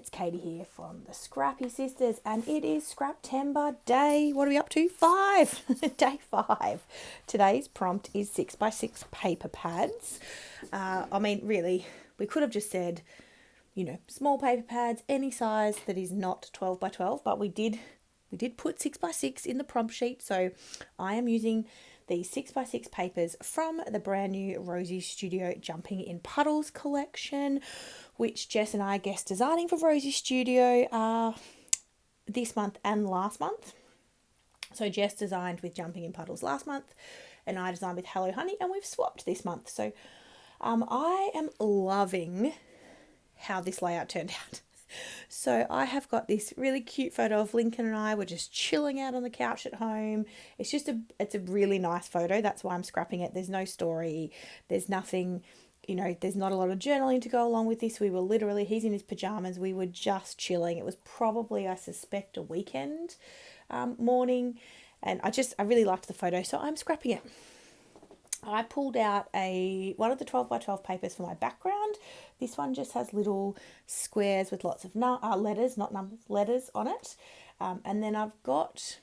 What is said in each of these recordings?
it's Katie here from the Scrappy Sisters, and it is Scraptember day, what are we up to? 5! Day 5. Today's prompt is 6x6 paper pads. Really, we could have just said, small paper pads, any size that is not 12 by 12, but we did put 6x6 in the prompt sheet, so I am using the 6x6 papers from the brand new Rosie Studio Jumping in Puddles collection, which Jess and I guest designing for Rosie Studio this month and last month. So Jess designed with Jumping in Puddles last month, and I designed with Hello Honey, and we've swapped this month. So I am loving how this layout turned out. So I have got this really cute photo of Lincoln and I. We're just chilling out on the couch at home. It's a really nice photo. That's why I'm scrapping it. There's no story. There's nothing, there's not a lot of journaling to go along with this. We were literally, he's in his pajamas. We were just chilling. It was probably, I suspect, a weekend morning. And I really liked the photo. So I'm scrapping it. I pulled out one of the 12 by 12 papers for my background. This one just has little squares with lots of letters, not numbers, letters on it. And then I've got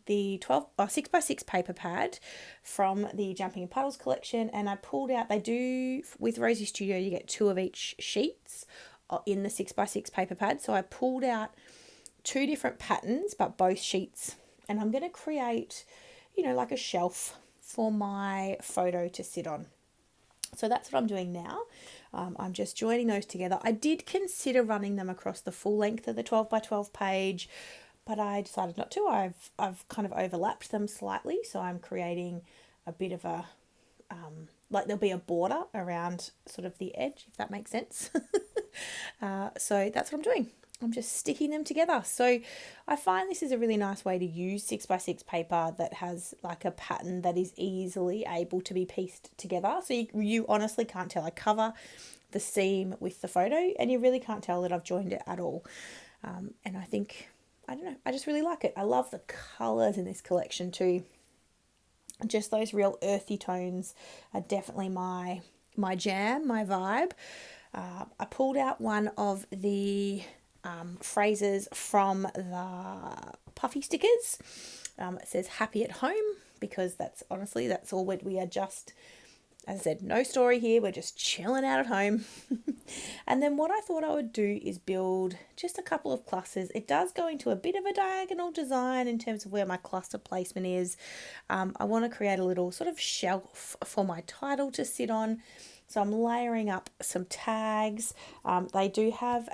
the 6 by 6 paper pad from the Jumping in Puddles collection. And I pulled out, with Rosie Studio, you get 2 of each sheets in the 6 by 6 paper pad. So I pulled out 2 different patterns, but both sheets. And I'm going to create, like a shelf for my photo to sit on. So that's what I'm doing now. I'm just joining those together. I did consider running them across the full length of the 12 by 12 page, but I decided not to. I've kind of overlapped them slightly, so I'm creating a bit of a there'll be a border around sort of the edge, if that makes sense. So that's what I'm doing. I'm just sticking them together. So I find this is a really nice way to use 6 by 6 paper that has like a pattern that is easily able to be pieced together. So you honestly can't tell. I cover the seam with the photo and you really can't tell that I've joined it at all. And I just really like it. I love the colours in this collection too. Just those real earthy tones are definitely my jam, my vibe. I pulled out one of the phrases from the puffy stickers. It says happy at home, because that's all we are just, as I said, no story here. We're just chilling out at home. And then what I thought I would do is build just a couple of clusters. It does go into a bit of a diagonal design in terms of where my cluster placement is. I want to create a little sort of shelf for my title to sit on. So I'm layering up some tags. They do have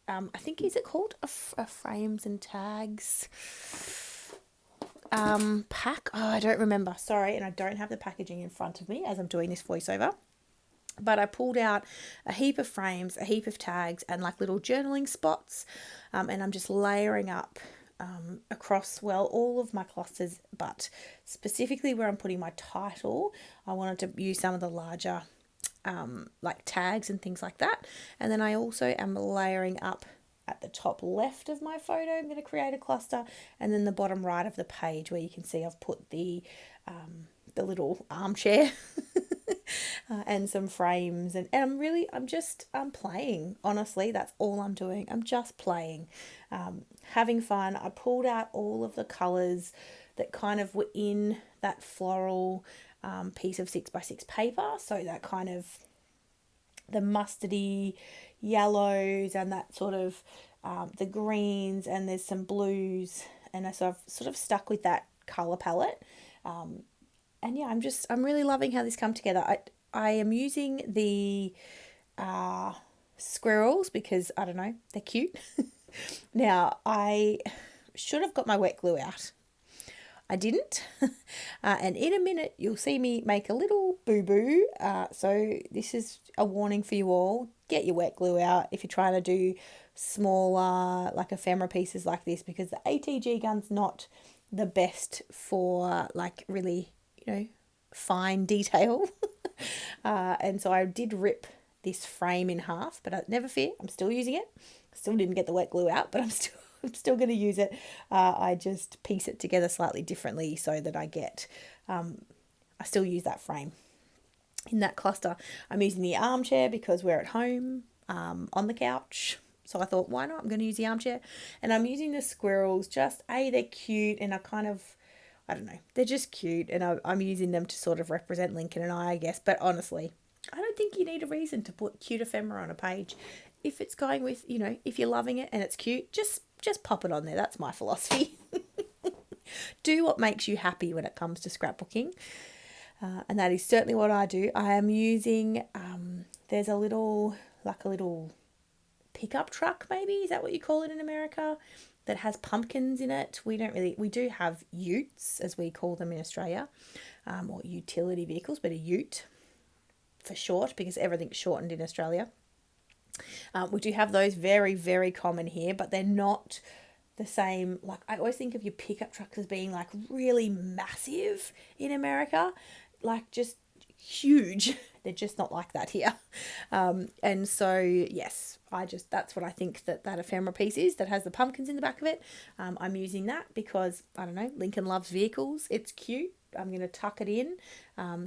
I think, is it called a frames and tags pack? Oh, I don't remember. Sorry, and I don't have the packaging in front of me as I'm doing this voiceover. But I pulled out a heap of frames, a heap of tags, and like little journaling spots. And I'm just layering up across, all of my clusters, but specifically where I'm putting my title, I wanted to use some of the larger like tags and things like that. And then I also am layering up at the top left of my photo. I'm going to create a cluster, and then the bottom right of the page where you can see I've put the little armchair and some frames, and I'm playing. Honestly, that's all I'm doing. I'm just playing, having fun. I pulled out all of the colors that kind of were in that floral piece of 6 by 6 paper. So that kind of the mustardy yellows and that sort of the greens, and there's some blues, and so I've sort of stuck with that color palette. And yeah, I'm really loving how this come together. I am using the squirrels because, I don't know, they're cute. Now, I should have got my wet glue out. I didn't. And in a minute, you'll see me make a little boo-boo. So this is a warning for you all. Get your wet glue out if you're trying to do smaller, like ephemera pieces like this, because the ATG gun's not the best for like really, fine detail. And so I did rip this frame in half, but never fear, I'm still using it. Still didn't get the wet glue out, but I'm still going to use it. I just piece it together slightly differently so that I still use that frame. In that cluster, I'm using the armchair because we're at home on the couch. So I thought, why not? I'm going to use the armchair. And I'm using the squirrels. Just, they're cute. And I don't know, they're just cute. And I'm using them to sort of represent Lincoln and I guess. But honestly, I don't think you need a reason to put cute ephemera on a page. If it's going with, if you're loving it and it's cute, just pop it on there. That's my philosophy. Do what makes you happy when it comes to scrapbooking. And that is certainly what I do. I am using, there's a little pickup truck, maybe, is that what you call it in America, that has pumpkins in it. We do have utes, as we call them in Australia, or utility vehicles, but a ute for short, because everything's shortened in Australia. We do have those, very, very common here, but they're not the same. Like, I always think of your pickup trucks as being like really massive in America, like just huge. They're just not like that here. And so, yes, that's what I think that ephemera piece is, that has the pumpkins in the back of it. I'm using that because, I don't know, Lincoln loves vehicles. It's cute. I'm going to tuck it in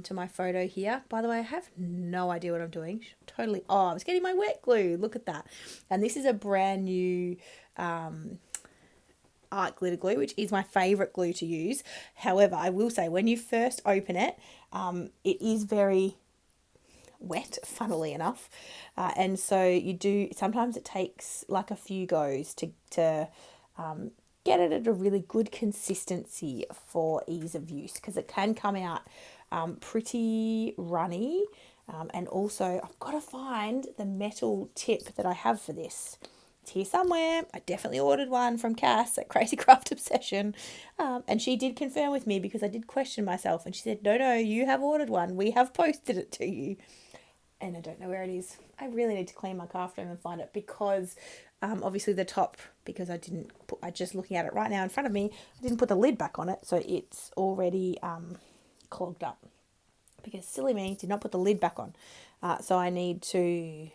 to my photo here. By the way, I have no idea what I'm doing. Totally. Oh, I was getting my wet glue. Look at that. And this is a brand new art glitter glue, which is my favourite glue to use. However, I will say, when you first open it, it is very wet, funnily enough. And so sometimes it takes like a few goes to get it at a really good consistency for ease of use, because it can come out pretty runny. And also, I've got to find the metal tip that I have for this. It's here somewhere. I definitely ordered one from Cass at Crazy Craft Obsession. And she did confirm with me, because I did question myself. And she said, no, you have ordered one. We have posted it to you. And I don't know where it is. I really need to clean my craft room and find it, because obviously the top, because I just looking at it right now in front of me, I didn't put the lid back on it, so it's already clogged up, because silly me did not put the lid back on. So I need to,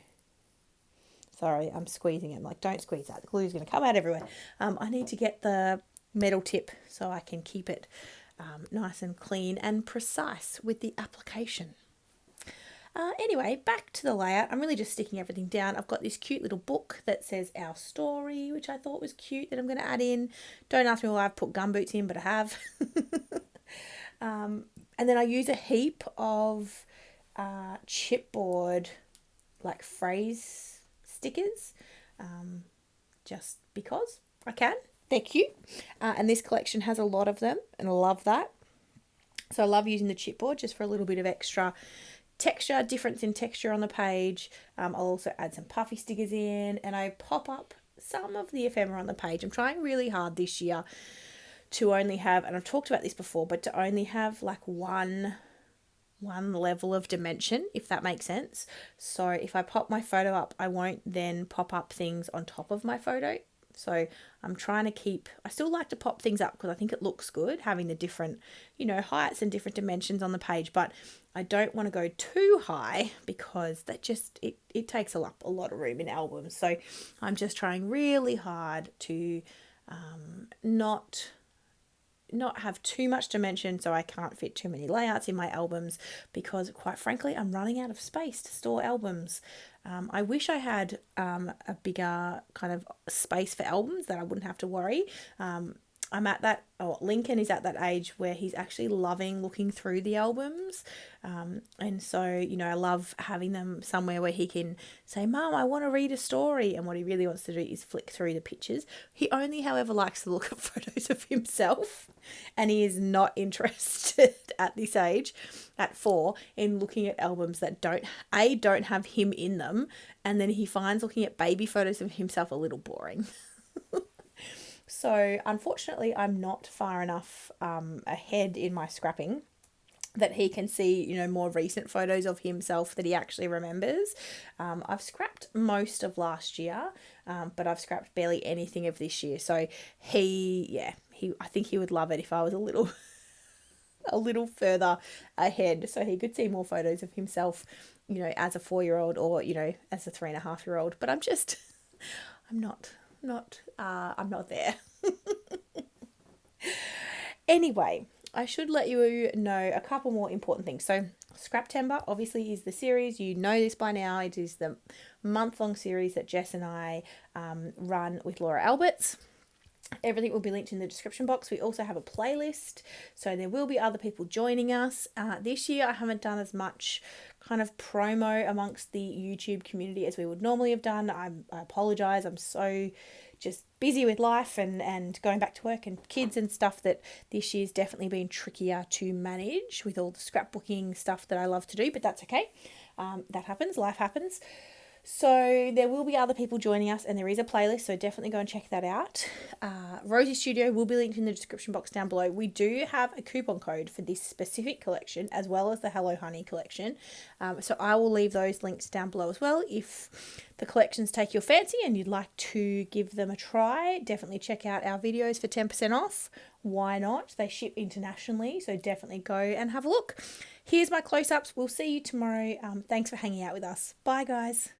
sorry, I'm squeezing it. I'm like, don't squeeze that, the glue is going to come out everywhere. I need to get the metal tip so I can keep it nice and clean and precise with the application. Anyway, back to the layout. I'm really just sticking everything down. I've got this cute little book that says Our Story, which I thought was cute, that I'm going to add in. Don't ask me why I've put gumboots in, but I have. And then I use a heap of chipboard, like phrase stickers, just because I can. They're cute. And this collection has a lot of them, and I love that. So I love using the chipboard just for a little bit of extra texture, difference in texture on the page. I'll also add some puffy stickers in, and I pop up some of the ephemera on the page. I'm trying really hard this year to only have, and I've talked about this before, but to only have like one level of dimension, if that makes sense. So if I pop my photo up, I won't then pop up things on top of my photo. So I'm trying to keep, I still like to pop things up because I think it looks good having the different, heights and different dimensions on the page, but I don't want to go too high, because that just, it takes up a lot of room in albums. So I'm just trying really hard to not have too much dimension, so I can't fit too many layouts in my albums, because quite frankly, I'm running out of space to store albums. I wish I had a bigger kind of space for albums that I wouldn't have to worry. Lincoln is at that age where he's actually loving looking through the albums. And so, I love having them somewhere where he can say, Mum, I want to read a story. And what he really wants to do is flick through the pictures. He only, however, likes to look at photos of himself. And he is not interested at this age, at 4, in looking at albums that don't have him in them. And then he finds looking at baby photos of himself a little boring. So unfortunately, I'm not far enough ahead in my scrapping that he can see, more recent photos of himself that he actually remembers. I've scrapped most of last year, but I've scrapped barely anything of this year. So I think he would love it if I was a little further ahead, so he could see more photos of himself, as a 4-year-old or, as a 3.5-year-old. But I'm not there. Anyway, I should let you know a couple more important things. So Scraptember obviously is the series. You know this by now. It is the month-long series that Jess and I run with Laura Alberts. Everything will be linked in the description box. We also have a playlist, so there will be other people joining us. This year I haven't done as much kind of promo amongst the YouTube community as we would normally have done. I apologise. I'm so just busy with life and going back to work and kids and stuff that this year's definitely been trickier to manage with all the scrapbooking stuff that I love to do, but that's okay. That happens. Life happens. So there will be other people joining us, and there is a playlist, so definitely go and check that out. Rosie Studio will be linked in the description box down below. We do have a coupon code for this specific collection, as well as the Hello Honey collection. So I will leave those links down below as well. If the collections take your fancy and you'd like to give them a try, definitely check out our videos for 10% off. Why not? They ship internationally, so definitely go and have a look. Here's my close-ups. We'll see you tomorrow. Thanks for hanging out with us. Bye, guys.